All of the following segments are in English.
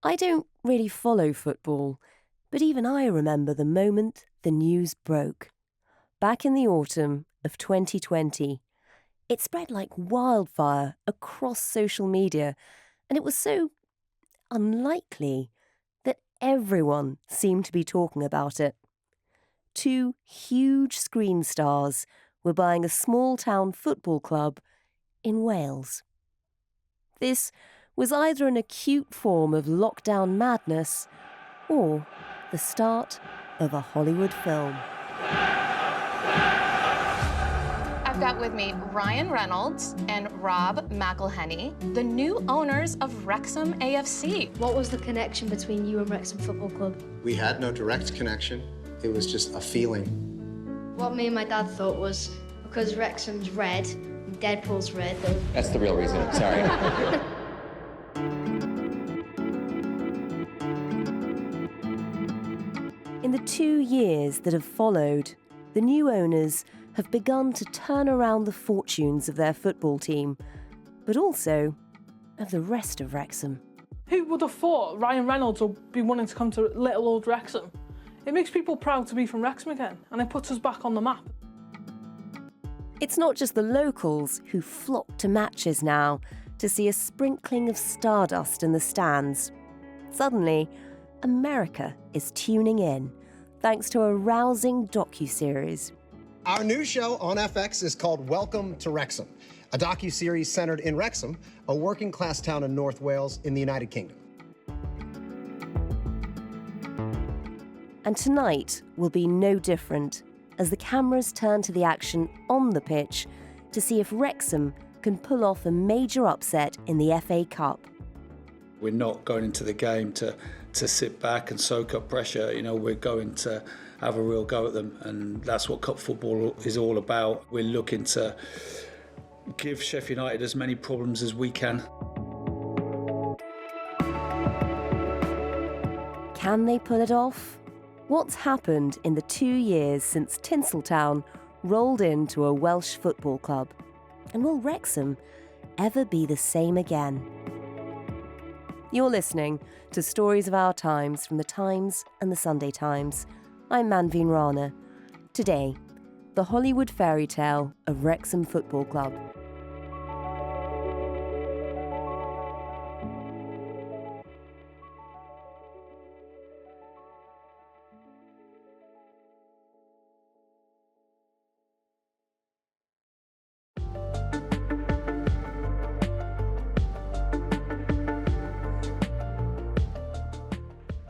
I don't really follow football, but even I remember the moment the news broke. Back in the autumn of 2020, it spread like wildfire across social media, and it was so unlikely that everyone seemed to be talking about it. Two huge screen stars were buying a small-town football club in Wales. This was either an acute form of lockdown madness or the start of a Hollywood film. I've got with me Ryan Reynolds and Rob McElhenney, the new owners of Wrexham AFC. What was the connection between you and Wrexham Football Club? We had no direct connection. It was just a feeling. What me and my dad thought was, because Wrexham's red and Deadpool's red. That's the real reason, sorry. In the 2 years that have followed, the new owners have begun to turn around the fortunes of their football team, but also of the rest of Wrexham. Who would have thought Ryan Reynolds would be wanting to come to little old Wrexham? It makes people proud to be from Wrexham again, and it puts us back on the map. It's not just the locals who flock to matches now to see a sprinkling of stardust in the stands. Suddenly, America is tuning in, thanks to a rousing docuseries. Our new show on FX is called Welcome to Wrexham, a docuseries centered in Wrexham, a working-class town in North Wales in the United Kingdom. And tonight will be no different, as the cameras turn to the action on the pitch to see if Wrexham can pull off a major upset in the FA Cup. We're not going into the game to sit back and soak up pressure. You know, we're going to have a real go at them, and that's what cup football is all about. We're looking to give Sheffield United as many problems as we can. Can they pull it off? What's happened in the 2 years since Tinseltown rolled into a Welsh football club? And will Wrexham ever be the same again? You're listening to Stories of Our Times from The Times and The Sunday Times. I'm Manveen Rana. Today, the Hollywood fairy tale of Wrexham Football Club.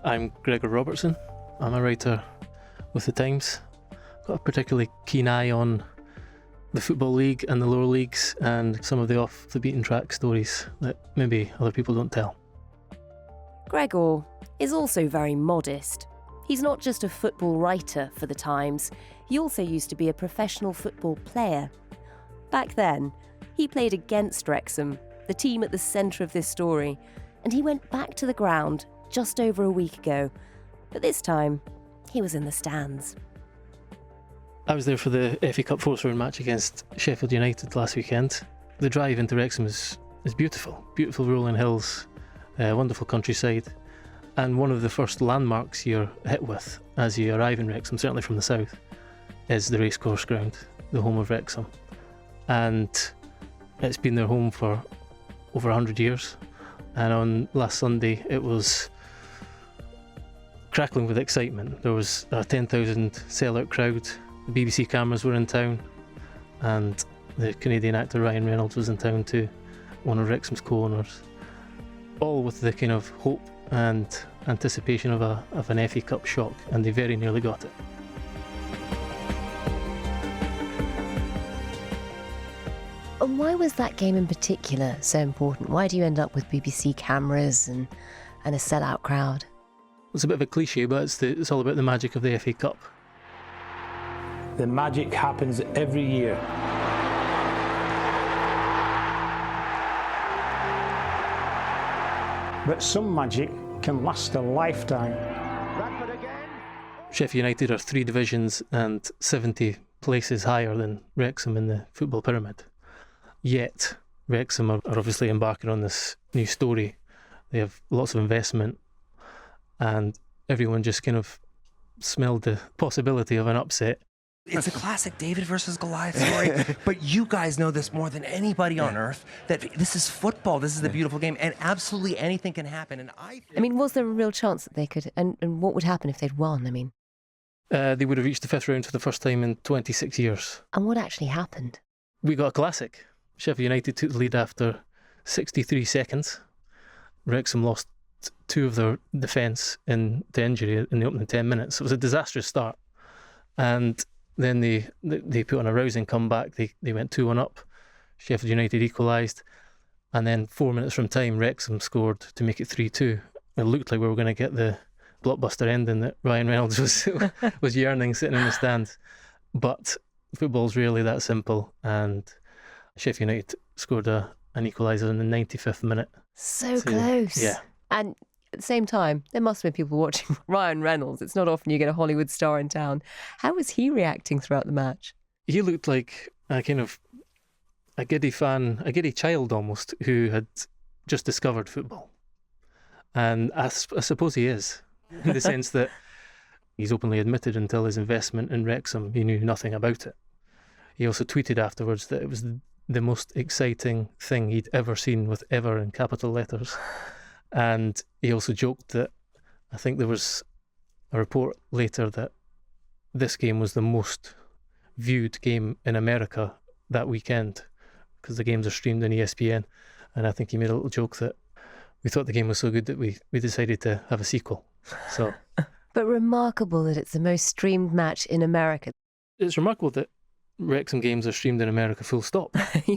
I'm Gregor Robertson. I'm a writer with The Times. Got a particularly keen eye on the Football League and the lower leagues and some of the off-the-beaten-track stories that maybe other people don't tell. Gregor is also very modest. He's not just a football writer for The Times, he also used to be a professional football player. Back then, he played against Wrexham, the team at the centre of this story, and he went back to the ground just over a week ago, but this time he was in the stands. I was there for the FA Cup fourth round match against Sheffield United last weekend. The drive into Wrexham is beautiful. Beautiful rolling hills, wonderful countryside, and one of the first landmarks you're hit with as you arrive in Wrexham, certainly from the south, is the racecourse ground, the home of Wrexham. And it's been their home for over 100 years. And on last Sunday it was crackling with excitement. There was a 10,000 sellout crowd. The BBC cameras were in town, and the Canadian actor Ryan Reynolds was in town too, one of Wrexham's co-owners. All with the kind of hope and anticipation of an FA Cup shock, and they very nearly got it. And why was that game in particular so important? Why do you end up with BBC cameras and a sellout crowd? It's a bit of a cliche, but it's all about the magic of the FA Cup. The magic happens every year. But some magic can last a lifetime. Sheffield United are 3 divisions and 70 places higher than Wrexham in the football pyramid. Yet, Wrexham are obviously embarking on this new story They have lots of investment, and everyone just kind of smelled the possibility of an upset. It's a classic David versus Goliath story, but you guys know this more than anybody on earth, that this is football, this is the beautiful game, and absolutely anything can happen. And I mean, was there a real chance that they could, and what would happen if they'd won? I mean, they would have reached the 5th round for the first time in 26 years. And what actually happened? We got a classic. Sheffield United took the lead after 63 seconds. Wrexham lost 2 of their defence to injury in the opening 10 minutes. It was a disastrous start. And then they put on a rousing comeback. They went 2-1 up. Sheffield United equalised. And then 4 minutes from time, Wrexham scored to make it 3-2. It looked like we were going to get the blockbuster ending that Ryan Reynolds was yearning sitting in the stands. But football's really that simple. And Sheffield United scored an equaliser in the 95th minute. So close. Yeah. And at the same time, there must have been people watching Ryan Reynolds. It's not often you get a Hollywood star in town. How was he reacting throughout the match? He looked like a kind of a giddy child almost, who had just discovered football. And I suppose he is, in the sense that he's openly admitted until his investment in Wrexham, he knew nothing about it. He also tweeted afterwards that it was the most exciting thing he'd ever seen, with ever in capital letters. And he also joked that I think there was a report later that this game was the most viewed game in America that weekend, because the games are streamed on ESPN. And I think he made a little joke that we thought the game was so good that we decided to have a sequel. So, but remarkable that it's the most streamed match in America. It's remarkable that Wrexham games are streamed in America full stop.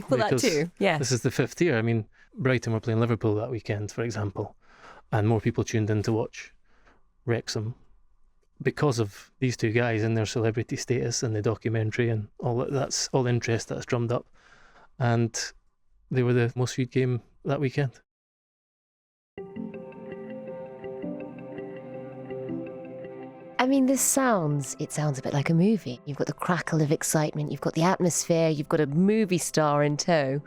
Well, that too, yeah. This is the 5th year. I mean, Brighton were playing Liverpool that weekend, for example, and more people tuned in to watch Wrexham because of these 2 guys and their celebrity status and the documentary and all that's all the interest that's drummed up. And they were the most viewed game that weekend. I mean, it sounds a bit like a movie. You've got the crackle of excitement, you've got the atmosphere, you've got a movie star in tow.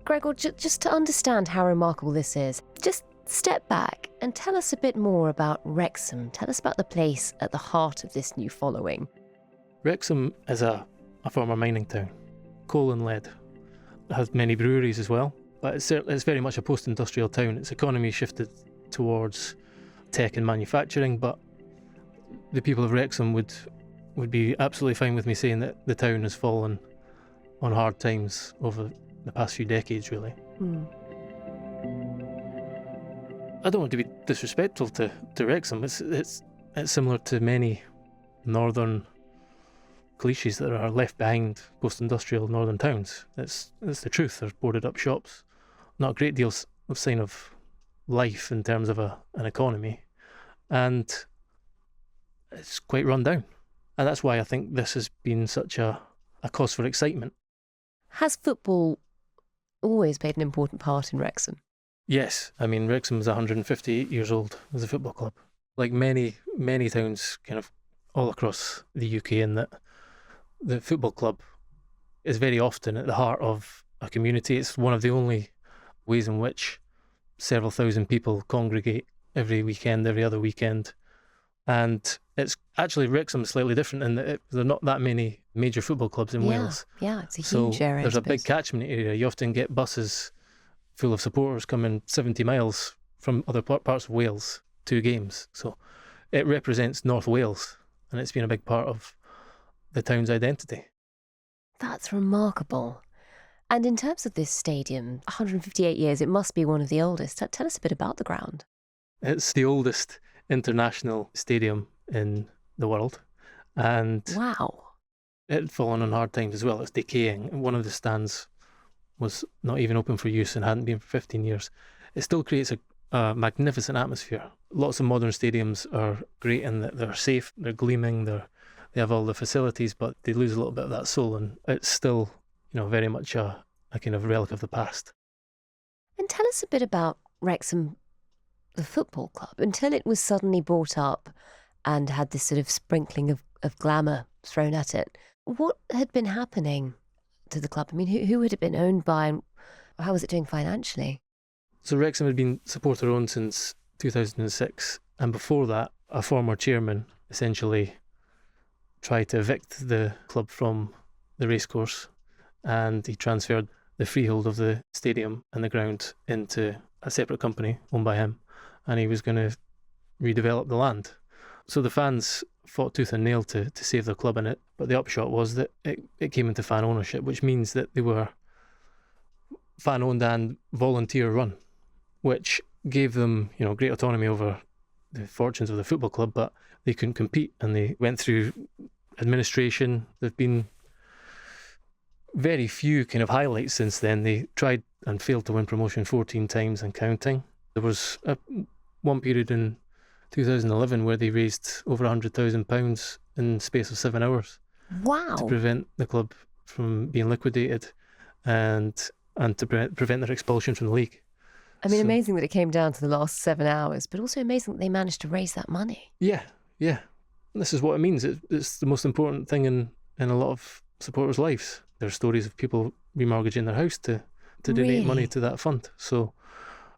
Gregor, just to understand how remarkable this is, just step back and tell us a bit more about Wrexham. Tell us about the place at the heart of this new following. Wrexham is a former mining town, coal and lead. It has many breweries as well, but it's very much a post-industrial town. Its economy shifted towards tech and manufacturing, but the people of Wrexham would be absolutely fine with me saying that the town has fallen on hard times over the past few decades, really. I don't want to be disrespectful to Wrexham. It's similar to many northern cliches that are left behind post-industrial northern towns. It's the truth. There's boarded up shops, not a great deal of sign of life in terms of an economy, and it's quite run down. And that's why I think this has been such a cause for excitement. Has football always played an important part in Wrexham? Yes. I mean, Wrexham is 158 years old as a football club. Like many towns kind of all across the UK, in that the football club is very often at the heart of a community. It's one of the only ways in which several thousand people congregate every weekend, every other weekend. And it's actually, Wrexham's slightly different in that there are not that many major football clubs in Wales. Yeah, it's a huge area. There's a big catchment area. You often get buses full of supporters coming 70 miles from other parts of Wales to games. So it represents North Wales, and it's been a big part of the town's identity. That's remarkable. And in terms of this stadium, 158 years, it must be one of the oldest. Tell us a bit about the ground. It's the oldest international stadium in the world, and wow, it had fallen on hard times as well. It's decaying. One of the stands was not even open for use and hadn't been for 15 years. It still creates a magnificent atmosphere. Lots of modern stadiums are great in that they're safe, they're gleaming, they have all the facilities, but they lose a little bit of that soul, and it's still, very much a kind of relic of the past. And tell us a bit about Wrexham, the football club, until it was suddenly brought up and had this sort of sprinkling of glamour thrown at it. What had been happening to the club? I mean, who had it been owned by, and how was it doing financially? So Wrexham had been supporter-owned since 2006, and before that, a former chairman essentially tried to evict the club from the racecourse, and he transferred the freehold of the stadium and the ground into a separate company owned by him, and he was going to redevelop the land. So the fans fought tooth and nail to save their club in it, but the upshot was that it came into fan ownership, which means that they were fan-owned and volunteer-run, which gave them, great autonomy over the fortunes of the football club, but they couldn't compete, and they went through administration. There've been very few kind of highlights since then. They tried and failed to win promotion 14 times and counting. There was one period in 2011 where they raised over £100,000 in the space of 7 hours. Wow. To prevent the club from being liquidated and to prevent their expulsion from the league. I mean, amazing that it came down to the last 7 hours, but also amazing that they managed to raise that money. Yeah. This is what it means. It's the most important thing in a lot of supporters' lives. There are stories of people remortgaging their house to donate money to that fund. So,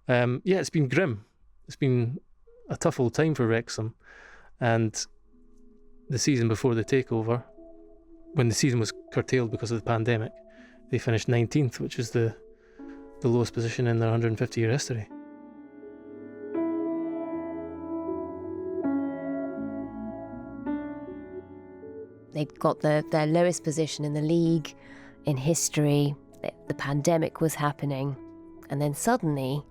it's been grim. It's been a tough old time for Wrexham. And the season before the takeover, when the season was curtailed because of the pandemic, they finished 19th, which is the lowest position in their 150-year history. They got their lowest position in the league in history. The pandemic was happening. And then suddenly,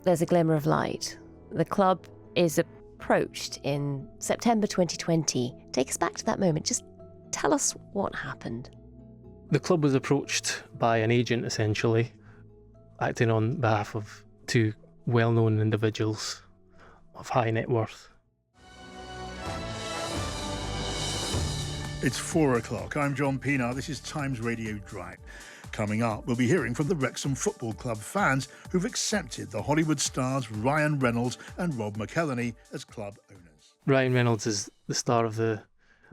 there's a glimmer of light. The club is approached in September 2020. Take us back to that moment. Just tell us what happened. The club was approached by an agent, essentially, acting on behalf of two well-known individuals of high net worth. It's 4 o'clock. I'm John Pienaar. This is Times Radio Drive. Coming up, we'll be hearing from the Wrexham Football Club fans who've accepted the Hollywood stars Ryan Reynolds and Rob McElhenney as club owners. Ryan Reynolds is the star of the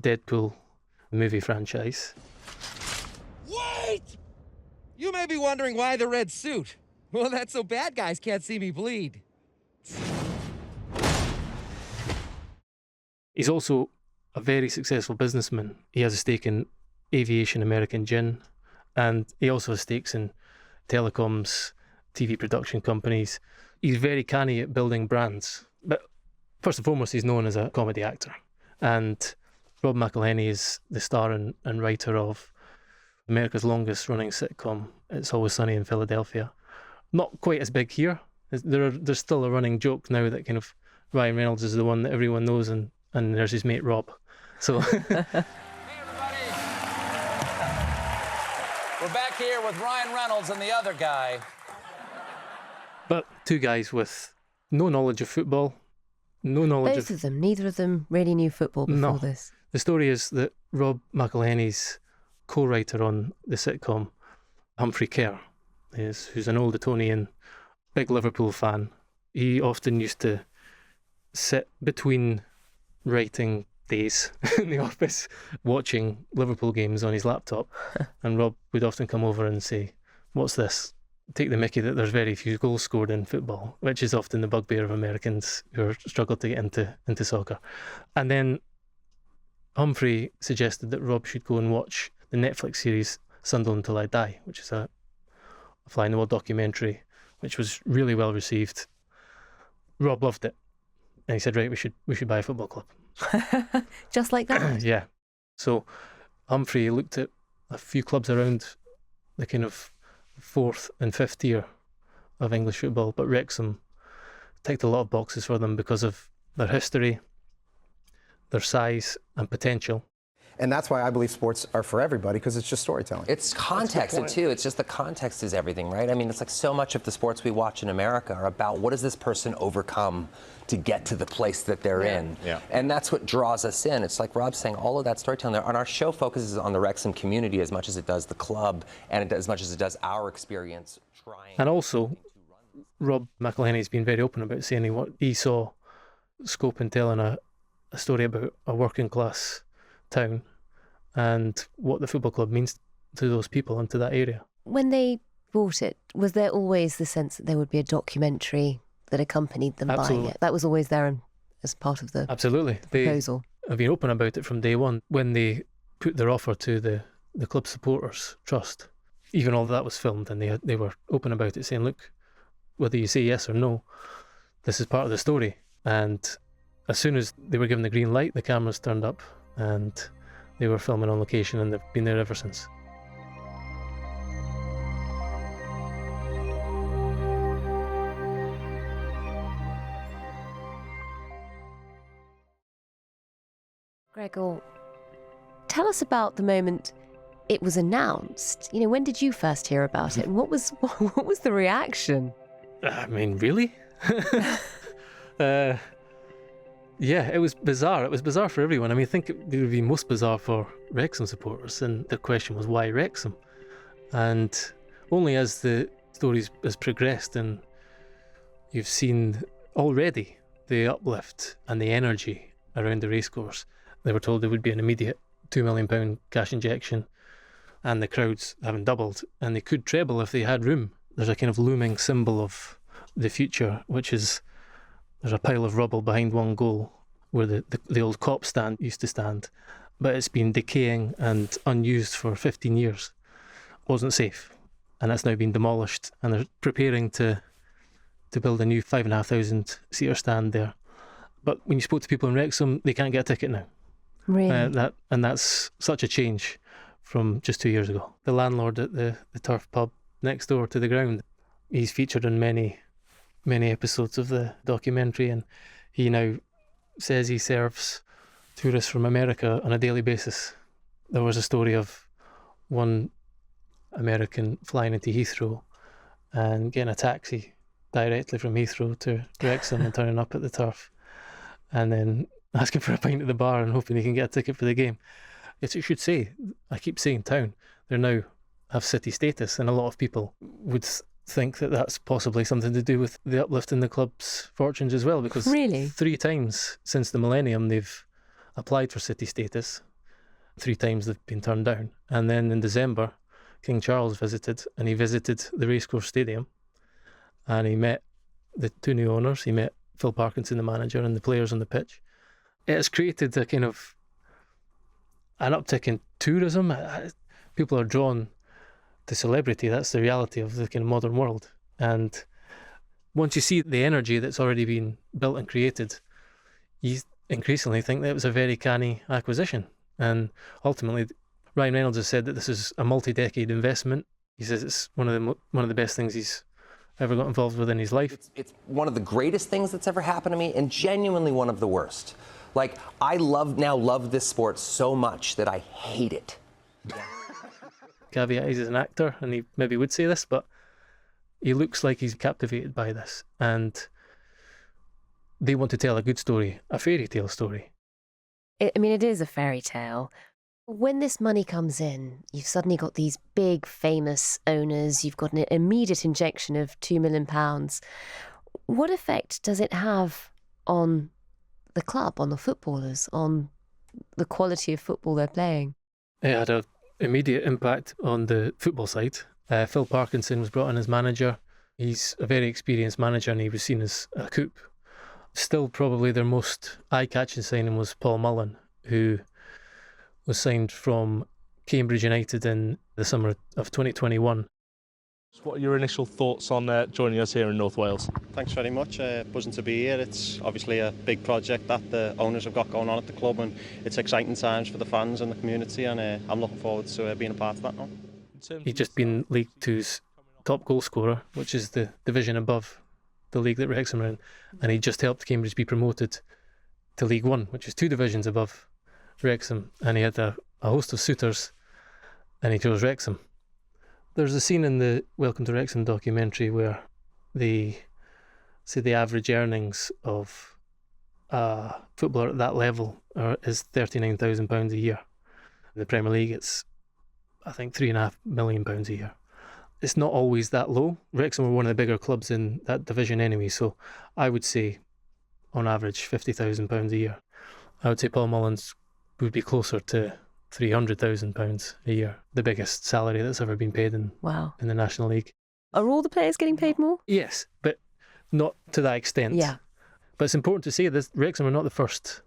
Deadpool movie franchise. Wait! You may be wondering why the red suit. Well, that's so bad guys can't see me bleed. He's also a very successful businessman. He has a stake in aviation American Gin, and he also has stakes in telecoms, TV production companies. He's very canny at building brands. But first and foremost, he's known as a comedy actor. And Rob McElhenney is the star and writer of America's longest running sitcom, It's Always Sunny in Philadelphia. Not quite as big here. There's still a running joke now that kind of Ryan Reynolds is the one that everyone knows, and there's his mate Rob. So Hey everybody! We're back here with Ryan Reynolds and the other guy. But two guys with no knowledge of football, no knowledge Both of them, neither of them really knew football before this. The story is that Rob McElhenney's co-writer on the sitcom, Humphrey Kerr, who's an old Etonian, big Liverpool fan. He often used to sit between writing days in the office watching Liverpool games on his laptop, and Rob would often come over and say, "What's this?" Take the mickey that there's very few goals scored in football, which is often the bugbear of Americans who struggle to get into soccer. And then Humphrey suggested that Rob should go and watch the Netflix series Sunderland Till I Die, which is a fly in the wall documentary, which was really well received. Rob loved it, and he said, "Right, we should buy a football club." Just like that? Yeah. So Humphrey looked at a few clubs around the kind of 4th and 5th tier of English football, but Wrexham ticked a lot of boxes for them because of their history, their size and potential. And that's why I believe sports are for everybody, because it's just storytelling. It's context, too. It's just the context is everything, right? I mean, it's like so much of the sports we watch in America are about what does this person overcome to get to the place that they're in. Yeah. And that's what draws us in. It's like Rob's saying, all of that storytelling there. And our show focuses on the Wrexham community as much as it does the club, and as much as it does our experience trying. And also, Rob McElhenney's been very open about saying what he saw scope in telling a story about a working class town and what the football club means to those people and to that area. When they bought it, was there always the sense that there would be a documentary that accompanied them buying it? That was always there as part of the proposal. I've been open about it from day one. When they put their offer to the club supporters trust, even all that was filmed, and they were open about it, saying, look, whether you say yes or no, this is part of the story. And as soon as they were given the green light, the cameras turned up and they were filming on location, and they've been there ever since. Gregor, tell us about the moment it was announced. You know, when did you first hear about it, and what was the reaction? I mean, really? Yeah, it was bizarre. It was bizarre for everyone. I mean, I think it would be most bizarre for Wrexham supporters, and the question was, why Wrexham? And only as the story has progressed and you've seen already the uplift and the energy around the racecourse, they were told there would be an immediate £2 million cash injection, and the crowds haven't doubled, and they could treble if they had room. There's a kind of looming symbol of the future, which is there's a pile of rubble behind one goal where the old cop stand used to stand, but it's been decaying and unused for 15 years. Wasn't safe, and that's now been demolished, and they're preparing to build a new 5,500 seater stand there. But when you spoke to people in Wrexham, they can't get a ticket now. Really? That's such a change from just 2 years ago. The landlord at the Turf pub next door to the ground, he's featured in many episodes of the documentary, and he now says he serves tourists from America on a daily basis. There was a story of one American flying into Heathrow and getting a taxi directly from Heathrow to Wrexham and turning up at the Turf, and then asking for a pint at the bar and hoping he can get a ticket for the game. Yes, you should say, I keep saying town, they now have city status, and a lot of people would think that that's possibly something to do with the uplift in the club's fortunes as well, because Really? 3 times since the millennium they've applied for city status. 3 times they've been turned down. And then in December, King Charles visited, and he visited the Racecourse Stadium, and he met the 2 new owners. He met Phil Parkinson, the manager, and the players on the pitch. It has created a kind of an uptick in tourism. People are drawn to celebrity. That's the reality of the kind of modern world. And once you see the energy that's already been built and created, you increasingly think that it was a very canny acquisition. And ultimately, Ryan Reynolds has said that this is a multi-decade investment. He says it's one of the best things he's ever got involved with in his life. It's one of the greatest things that's ever happened to me, and genuinely one of the worst. Like, I now love this sport so much that I hate it. Caveat, he's an actor, and he maybe would say this, but he looks like he's captivated by this, and they want to tell a good story, a fairy tale story. I mean, it is a fairy tale. When this money comes in, you've suddenly got these big, famous owners, you've got an immediate injection of £2 million. What effect does it have on the club, on the footballers, on the quality of football they're playing? It had an immediate impact on the football side. Phil Parkinson was brought in as manager. He's a very experienced manager, and he was seen as a coup. Still, probably their most eye-catching signing was Paul Mullen, who was signed from Cambridge United in the summer of 2021. What are your initial thoughts on joining us here in North Wales? Thanks very much. Buzzing to be here. It's obviously a big project that the owners have got going on at the club, and it's exciting times for the fans and the community, and I'm looking forward to being a part of that now. He's just been League Two's top goal scorer, which is the division above the league that Wrexham are in, and he just helped Cambridge be promoted to League One, which is 2 divisions above Wrexham, and he had a host of suitors, and he chose Wrexham. There's a scene in the Welcome to Wrexham documentary where they say the average earnings of a footballer at that level is £39,000 a year. In the Premier League, it's, I think, £3.5 million a year. It's not always that low. Wrexham are one of the bigger clubs in that division anyway, so I would say on average £50,000 a year. I would say Paul Mullins would be closer to £300,000 a year, the biggest salary that's ever been paid in the National League. Are all the players getting paid more? Yes, but not to that extent. Yeah. But it's important to say that Wrexham are not the first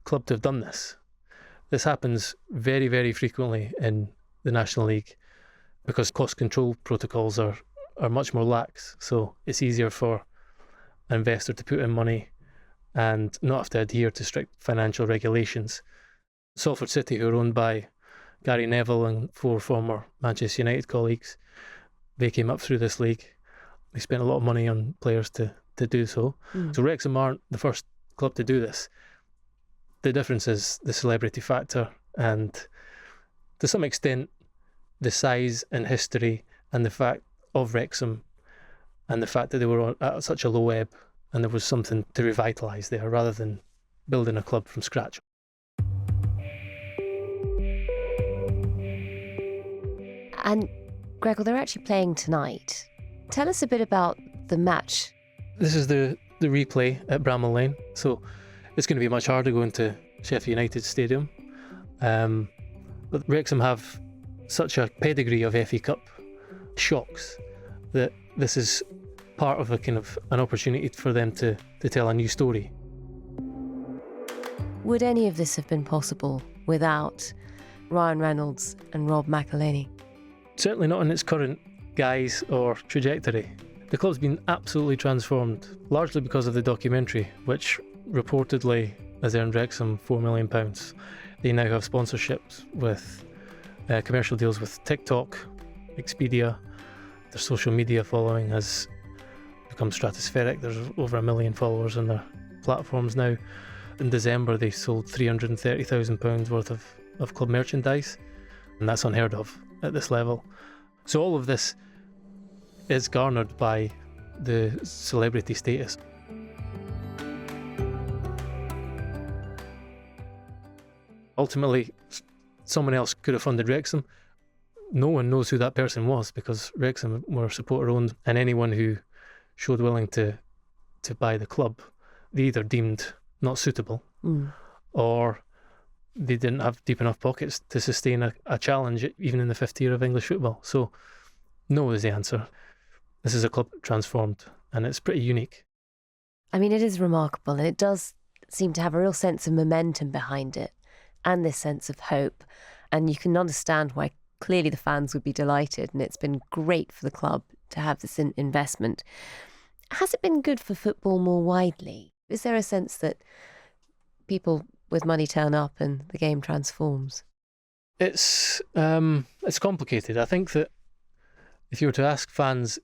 club to have done this. This happens very, very frequently in the National League because cost control protocols are much more lax. So it's easier for an investor to put in money and not have to adhere to strict financial regulations. Salford City, who are owned by Gary Neville and 4 former Manchester United colleagues, they came up through this league. They spent a lot of money on players to do so. So Wrexham aren't the first club to do this. The difference is the celebrity factor and, to some extent, the size and history and the fact of Wrexham and the fact that they were at such a low ebb and there was something to revitalise there rather than building a club from scratch. And Gregor, they're actually playing tonight. Tell us a bit about the match. This is the replay at Bramall Lane, so it's going to be much harder going to Sheffield United Stadium. But Wrexham have such a pedigree of FA Cup shocks that this is part of an opportunity for them to tell a new story. Would any of this have been possible without Ryan Reynolds and Rob McElhenney? Certainly not in its current guise or trajectory. The club's been absolutely transformed, largely because of the documentary, which reportedly has earned Wrexham £4 million. They now have sponsorships with commercial deals with TikTok, Expedia. Their social media following has become stratospheric. There's over 1 million followers on their platforms now. In December, they sold £330,000 worth of club merchandise, and that's unheard of at this level. So all of this is garnered by the celebrity status. Ultimately, someone else could have funded Wrexham. No one knows who that person was because Wrexham were supporter-owned, and anyone who showed willing to buy the club, they either deemed not suitable or they didn't have deep enough pockets to sustain a challenge even in the 5th year of English football. So no is the answer. This is a club transformed and it's pretty unique. I mean, it is remarkable and it does seem to have a real sense of momentum behind it and this sense of hope. And you can understand why clearly the fans would be delighted, and it's been great for the club to have this investment. Has it been good for football more widely? Is there a sense that people with money turn up and the game transforms? It's complicated. I think that if you were to ask fans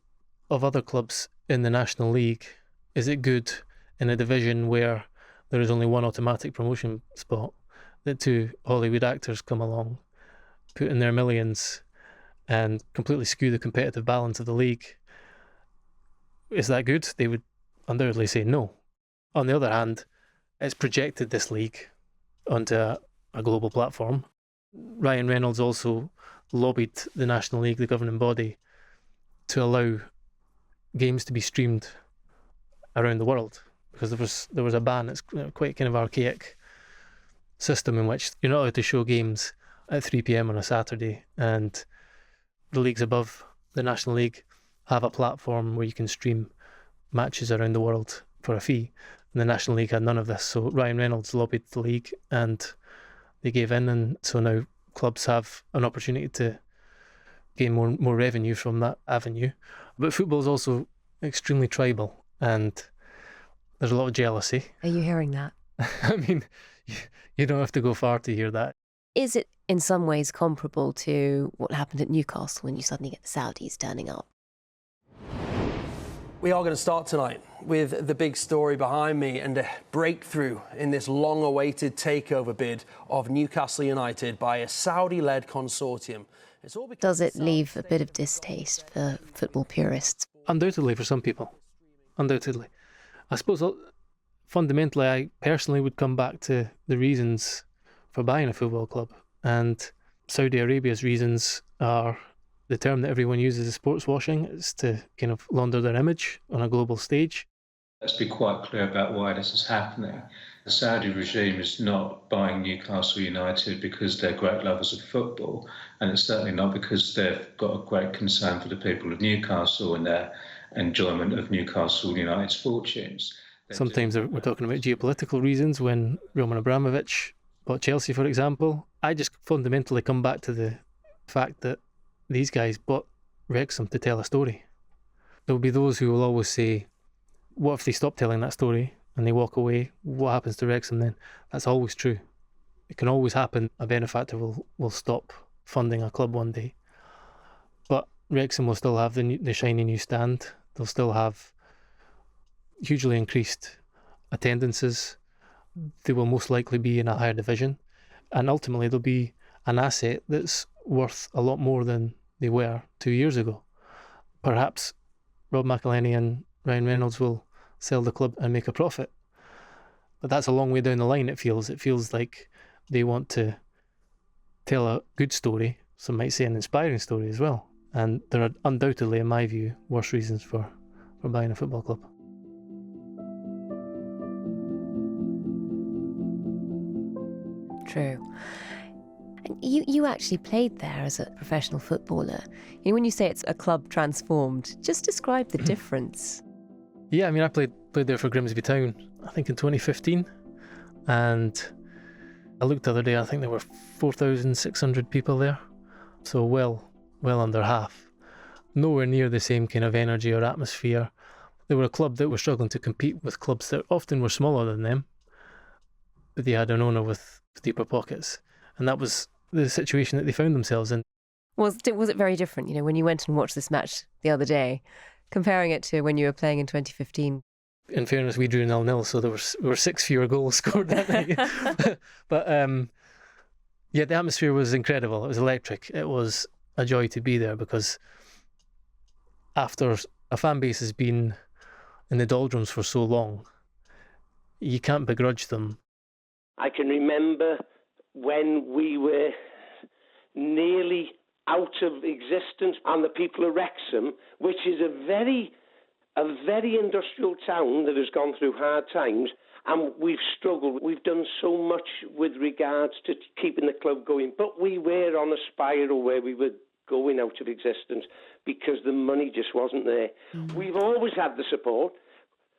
of other clubs in the National League, is it good in a division where there is only one automatic promotion spot, that 2 Hollywood actors come along, put in their millions and completely skew the competitive balance of the league? Is that good? They would undoubtedly say no. On the other hand, it's projected this league onto a global platform. Ryan Reynolds also lobbied the National League, the governing body, to allow games to be streamed around the world because there was a ban. It's quite kind of archaic system in which you're not allowed to show games at 3 p.m. on a Saturday, and the leagues above the National League have a platform where you can stream matches around the world for a fee. And the National League had none of this, so Ryan Reynolds lobbied the league and they gave in, and so now clubs have an opportunity to gain more revenue from that avenue. But football is also extremely tribal and there's a lot of jealousy. Are you hearing that? I mean, you don't have to go far to hear that. Is it in some ways comparable to what happened at Newcastle when you suddenly get the Saudis turning up? We are going to start tonight with the big story behind me and a breakthrough in this long-awaited takeover bid of Newcastle United by a Saudi-led consortium. Does it leave a bit of distaste for football purists? Undoubtedly for some people. Undoubtedly. I suppose fundamentally I personally would come back to the reasons for buying a football club. And Saudi Arabia's reasons are the term that everyone uses is sports washing. It's to kind of launder their image on a global stage. Let's be quite clear about why this is happening. The Saudi regime is not buying Newcastle United because they're great lovers of football, and it's certainly not because they've got a great concern for the people of Newcastle and their enjoyment of Newcastle United's fortunes. Sometimes we're talking about geopolitical reasons. When Roman Abramovich bought Chelsea, for example, I just fundamentally come back to the fact that these guys bought Wrexham to tell a story. There will be those who will always say, what if they stop telling that story and they walk away? What happens to Wrexham then? That's always true. It can always happen. A benefactor will stop funding a club one day. But Wrexham will still have the shiny new stand. They'll still have hugely increased attendances. They will most likely be in a higher division. And ultimately they'll be an asset that's worth a lot more than they were 2 years ago. Perhaps Rob McElhenney and Ryan Reynolds will sell the club and make a profit. But that's a long way down the line, it feels. It feels like they want to tell a good story, some might say an inspiring story as well. And there are undoubtedly, in my view, worse reasons for buying a football club. True. You actually played there as a professional footballer. You know, when you say it's a club transformed, just describe the difference. Yeah, I mean, I played there for Grimsby Town, I think in 2015. And I looked the other day, I think there were 4,600 people there. So well under half. Nowhere near the same kind of energy or atmosphere. They were a club that were struggling to compete with clubs that often were smaller than them, but they had an owner with deeper pockets. And that was the situation that they found themselves in. Was it very different, you know, when you went and watched this match the other day, comparing it to when you were playing in 2015? In fairness, we drew 0-0, so there were 6 fewer goals scored that night. But yeah, the atmosphere was incredible. It was electric. It was a joy to be there, because after a fan base has been in the doldrums for so long, you can't begrudge them. I can remember when we were nearly out of existence, and the people of Wrexham, which is a very industrial town that has gone through hard times, and we've struggled. We've done so much with regards to keeping the club going, but we were on a spiral where we were going out of existence because the money just wasn't there. We've always had the support.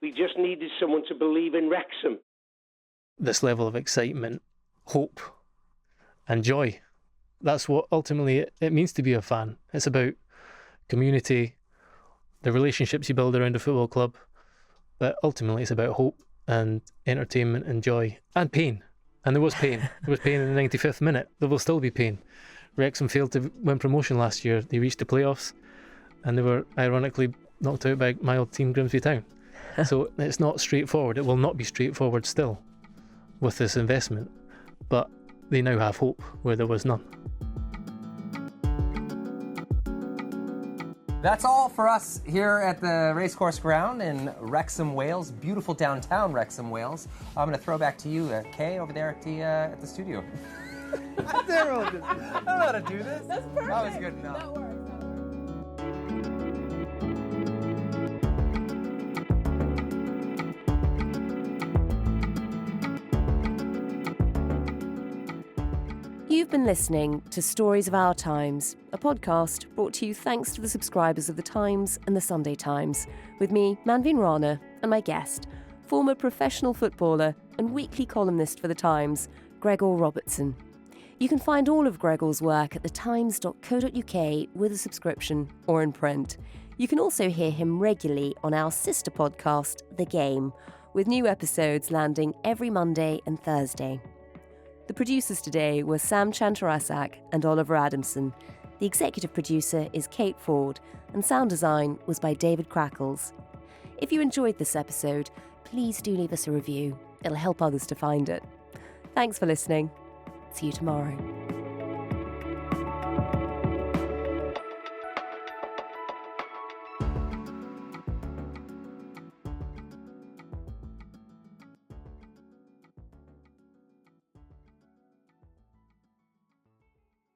We just needed someone to believe in Wrexham. This level of excitement, hope and joy. That's what ultimately it means to be a fan. It's about community, the relationships you build around a football club, but ultimately it's about hope and entertainment and joy and pain. And there was pain. There was pain in the 95th minute. There will still be pain. Wrexham failed to win promotion last year. They reached the playoffs and they were ironically knocked out by my old team, Grimsby Town. So it's not straightforward. It will not be straightforward still with this investment, but they now have hope where there was none. That's all for us here at the Racecourse Ground in Wrexham, Wales. Beautiful downtown Wrexham, Wales. I'm going to throw back to you, Kay, over there at the studio. I don't know how to do this. That's perfect. That was good enough. That works. You've been listening to Stories of Our Times, a podcast brought to you thanks to the subscribers of The Times and The Sunday Times, with me, Manveen Rana, and my guest, former professional footballer and weekly columnist for The Times, Gregor Robertson. You can find all of Gregor's work at thetimes.co.uk with a subscription or in print. You can also hear him regularly on our sister podcast, The Game, with new episodes landing every Monday and Thursday. The producers today were Sam Chantarasak and Oliver Adamson. The executive producer is Kate Ford, and sound design was by David Crackles. If you enjoyed this episode, please do leave us a review. It'll help others to find it. Thanks for listening. See you tomorrow.